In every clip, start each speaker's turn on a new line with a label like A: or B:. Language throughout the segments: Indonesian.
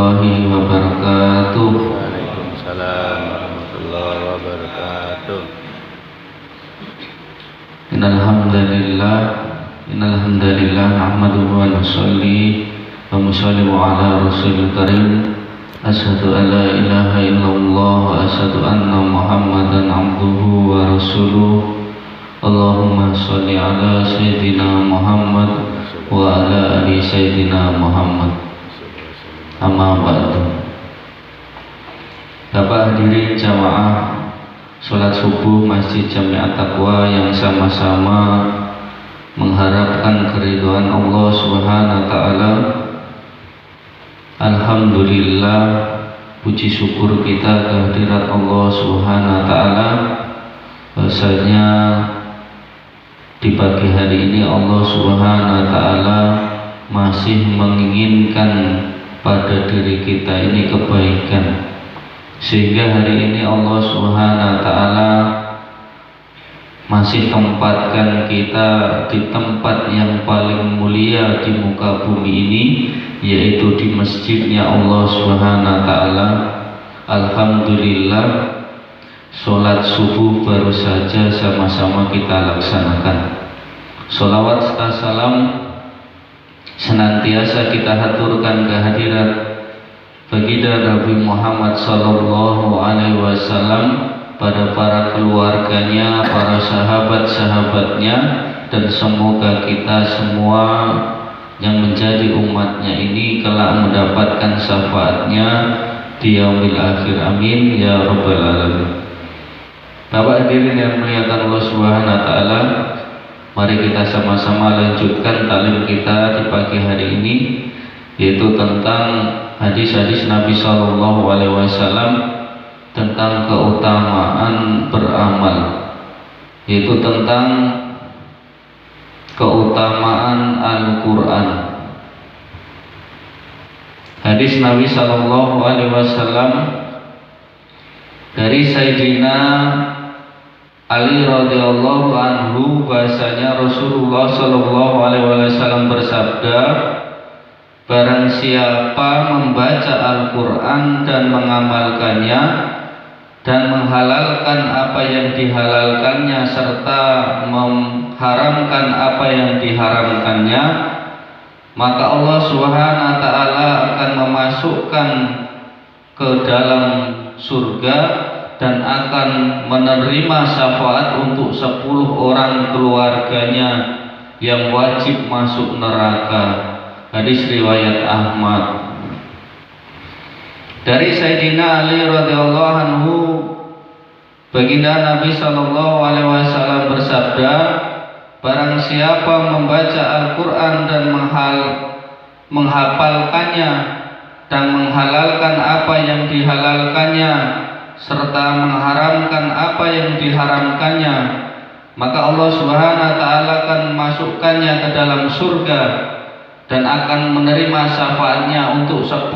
A: warahmatullahi wabarakatuh.
B: Waalaikumsalam warahmatullahi wabarakatuh.
A: Innal hamdalillah nahmaduhu wa nusalli wa nusallimu ala rasulil karim. Asyhadu an la ilaha illallah wa asyhadu anna Muhammadan abduhu wa rasuluh. Allahumma sholli ala sayyidina Muhammad wa ala ali sayyidina Muhammad. Amma ba'du. Bapak hadirin jamaah salat subuh Masjid Jami' At-Taqwa yang sama-sama mengharapkan keridhaan Allah Subhanahu wa taala. Alhamdulillah, puji syukur kita kehadirat Allah Subhanahu wa taala bahwasanya di pagi hari ini Allah Subhanahu wa taala masih menginginkan pada diri kita ini kebaikan, sehingga hari ini Allah Subhanahu wa taala masih tempatkan kita di tempat yang paling mulia di muka bumi ini, yaitu di masjidnya Allah Subhanahu wa taala. Alhamdulillah, sholat subuh baru saja sama-sama kita laksanakan. Sholawat serta salam senantiasa kita haturkan kehadirat baginda Nabi Muhammad sallallahu alaihi wasallam, pada para keluarganya, para sahabat-sahabatnya, dan semoga kita semua yang menjadi umatnya ini kelak mendapatkan syafaatnya di yaumil akhir. Amin ya rabbal alamin. Bapak hadirin yang muliakan Allah Subhanahu wa taala, mari kita sama-sama lanjutkan taklim kita di pagi hari ini, yaitu tentang hadis-hadis Nabi sallallahu alaihi wasallam tentang keutamaan beramal, yaitu tentang keutamaan Al-Qur'an. Hadis Nabi sallallahu alaihi wasallam dari Sayyidina Ali radhiyallahu anhu, bahasanya Rasulullah sallallahu alaihi wasallam bersabda, barang siapa membaca Al-Qur'an dan mengamalkannya dan menghalalkan apa yang dihalalkannya serta mengharamkan apa yang diharamkannya, maka Allah Subhanahu wa taala akan memasukkan ke dalam surga dan akan menerima syafaat untuk 10 orang keluarganya yang wajib masuk neraka. Hadis riwayat Ahmad. Dari Sayyidina Ali radhiyallahu anhu, baginda Nabi sallallahu alaihi wasallam bersabda, barang siapa membaca Al-Qur'an dan menghafalkannya dan menghalalkan apa yang dihalalkannya serta mengharamkan apa yang diharamkannya, maka Allah Subhanahu wa taala akan memasukkannya ke dalam surga dan akan menerima syafaatnya untuk 10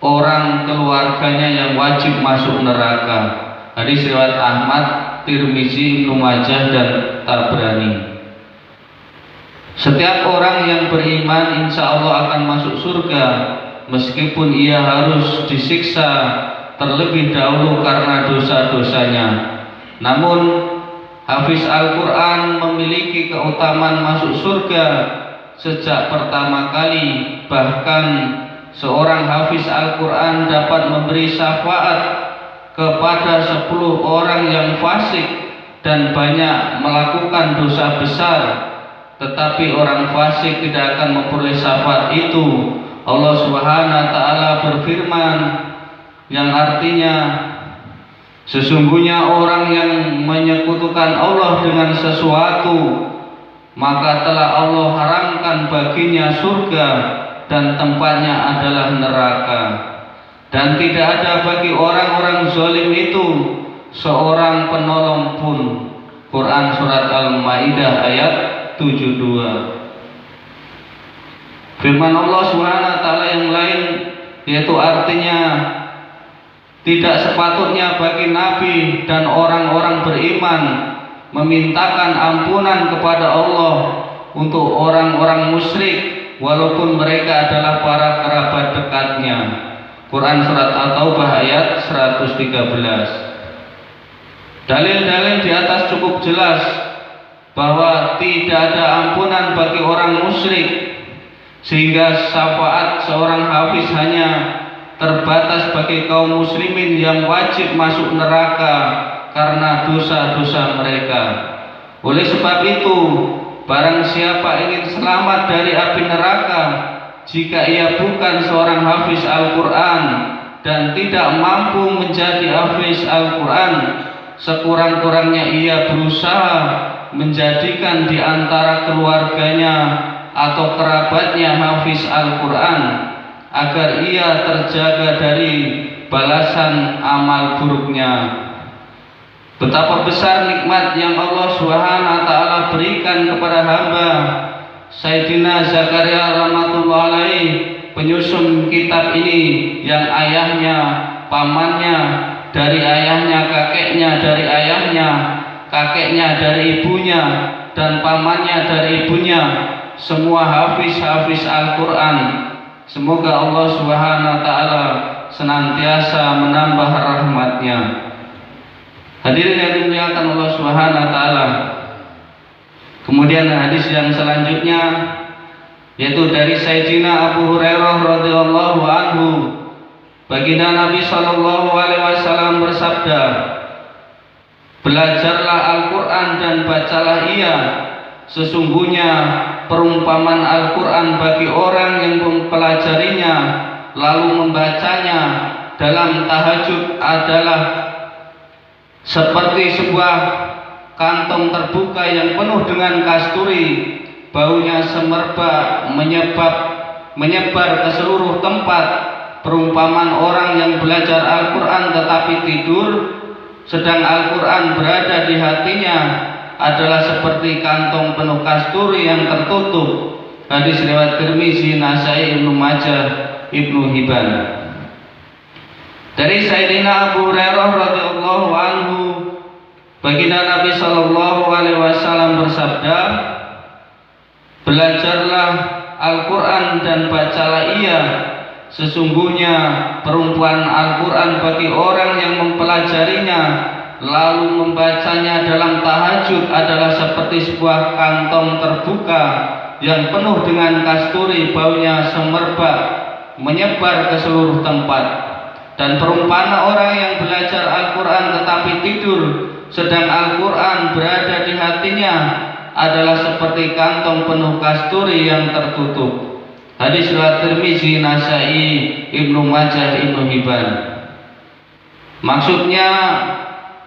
A: orang keluarganya yang wajib masuk neraka. Hadis riwayat Ahmad, Tirmizi, Ibnu Majah dan Tabrani. Setiap orang yang beriman insya Allah akan masuk surga, meskipun ia harus disiksa terlebih dahulu karena dosa-dosanya. Namun hafiz Al-Quran memiliki keutamaan masuk surga sejak pertama kali. Bahkan seorang hafiz Al-Quran dapat memberi syafaat kepada 10 orang yang fasik dan banyak melakukan dosa besar, tetapi orang fasik tidak akan memperoleh syafaat itu. Allah Subhanahu wa taala berfirman, yang artinya, sesungguhnya orang yang menyekutukan Allah dengan sesuatu, maka telah Allah haramkan baginya surga dan tempatnya adalah neraka. Dan tidak ada bagi orang-orang zalim itu seorang penolong pun. Quran surat Al-Maidah ayat 72. Firman Allah Subhanahu wa taala yang lain, yaitu artinya, tidak sepatutnya bagi Nabi dan orang-orang beriman memintakan ampunan kepada Allah untuk orang-orang musyrik walaupun mereka adalah para kerabat dekatnya. Quran surat At-Taubah ayat 113. Dalil-dalil di atas cukup jelas bahwa tidak ada ampunan bagi orang musyrik, sehingga syafaat seorang hafiz hanya terbatas bagi kaum muslimin yang wajib masuk neraka karena dosa-dosa mereka. Oleh sebab itu, barang siapa ingin selamat dari api neraka, jika ia bukan seorang hafiz Al-Quran dan tidak mampu menjadi hafiz Al-Quran, sekurang-kurangnya ia berusaha menjadikan di antara keluarganya atau kerabatnya hafiz Al-Quran, agar ia terjaga dari balasan amal buruknya. Betapa besar nikmat yang Allah Subhanahu wa taala berikan kepada hamba Sayyidina Zakaria rahmatullah alaih, penyusun kitab ini, yang ayahnya, pamannya, dari ayahnya, kakeknya, dari ayahnya, kakeknya dari ibunya, dan pamannya dari ibunya, semua hafiz-hafiz Al-Quran. Semoga Allah Subhanahu wa taala senantiasa menambah rahmatnya. Hadirin yang dimuliakan Allah Subhanahu wa taala. Kemudian hadis yang selanjutnya yaitu dari Sayyidina Abu Hurairah radhiyallahu anhu, baginda Nabi sallallahu alaihi wasallam bersabda, "Belajarlah Al-Qur'an dan bacalah ia. Sesungguhnya perumpamaan Al-Qur'an bagi orang yang mempelajarinya lalu membacanya dalam tahajud adalah seperti sebuah kantong terbuka yang penuh dengan kasturi, baunya semerbak menyebar ke seluruh tempat. Perumpamaan orang yang belajar Al-Quran tetapi tidur, sedang Al-Quran berada di hatinya, adalah seperti kantong penuh kasturi yang tertutup." Hadis riwayat Tirmizi, Nasai, Ibnu Majah, Ibnu Hibban. Dari Sayyidina Abu Hurairah radhiyallahu anhu, baginda Nabi sallallahu alaihi wasallam bersabda, "Belajarlah Al-Quran dan bacalah ia. Sesungguhnya perumpamaan Al-Quran bagi orang yang mempelajarinya lalu membacanya dalam tahajud adalah seperti sebuah kantong terbuka yang penuh dengan kasturi, baunya semerbak menyebar ke seluruh tempat. Dan perumpamaan orang yang belajar Al-Quran tetapi tidur, sedang Al-Quran berada di hatinya, adalah seperti kantong penuh kasturi yang tertutup." Hadis riwayat Tirmizi, Nasai, Ibnu Majah, Ibnu Hibban. Maksudnya,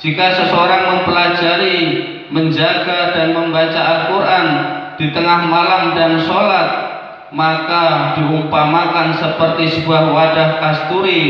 A: jika seseorang mempelajari, menjaga dan membaca Al-Quran di tengah malam dan sholat, maka diumpamakan seperti sebuah wadah kasturi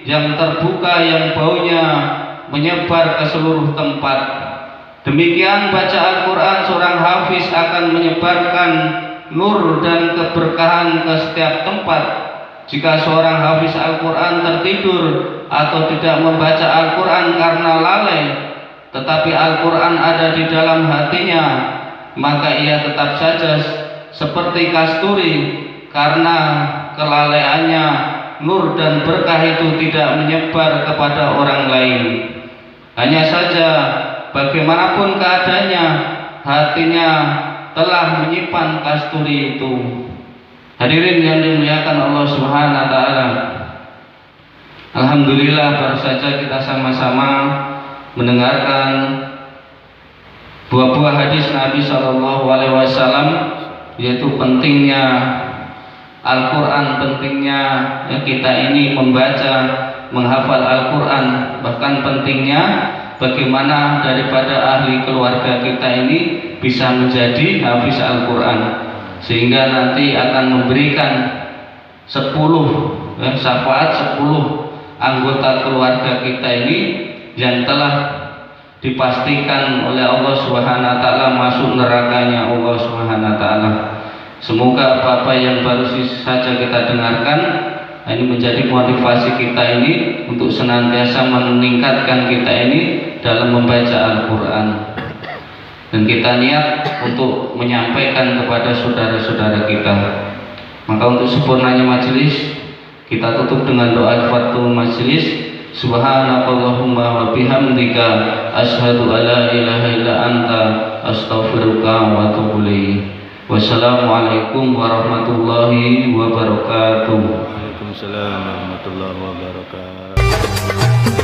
A: yang terbuka yang baunya menyebar ke seluruh tempat. Demikian baca Al-Quran seorang hafiz akan menyebarkan nur dan keberkahan ke setiap tempat. Jika seorang hafiz Al-Quran tertidur atau tidak membaca Al-Quran karena lalai, tetapi Al-Quran ada di dalam hatinya, maka ia tetap saja seperti kasturi, karena kelalaiannya nur dan berkah itu tidak menyebar kepada orang lain. Hanya saja bagaimanapun keadaannya, hatinya telah menyimpan kasturi itu. Hadirin yang dimuliakan Allah Subhanahu wa taala. Alhamdulillah, baru saja kita sama-sama mendengarkan buah-buah hadis Nabi sallallahu alaihi wasallam, yaitu pentingnya Al-Quran, pentingnya kita ini membaca, menghafal Al-Quran, bahkan pentingnya bagaimana daripada ahli keluarga kita ini bisa menjadi hafiz Al-Quran, sehingga nanti akan memberikan 10 syafaat 10 anggota keluarga kita ini yang telah dipastikan oleh Allah Subhanahu wa taala masuk nerakanya Allah Subhanahu wa taala. Semoga apa-apa yang baru saja kita dengarkan ini menjadi motivasi kita ini untuk senantiasa meningkatkan kita ini dalam membaca Al-Quran, dan kita niat untuk menyampaikan kepada saudara-saudara kita. Maka untuk sempurnanya majelis, kita tutup dengan doa Fathul Majlis. Subhanakallahumma wa bihamdika asyhadu alla ilaha illa anta astaghfiruka wa atubu ilaik. Wassalamualaikum warahmatullahi wabarakatuh.
B: Waalaikumsalam warahmatullahi wabarakatuh.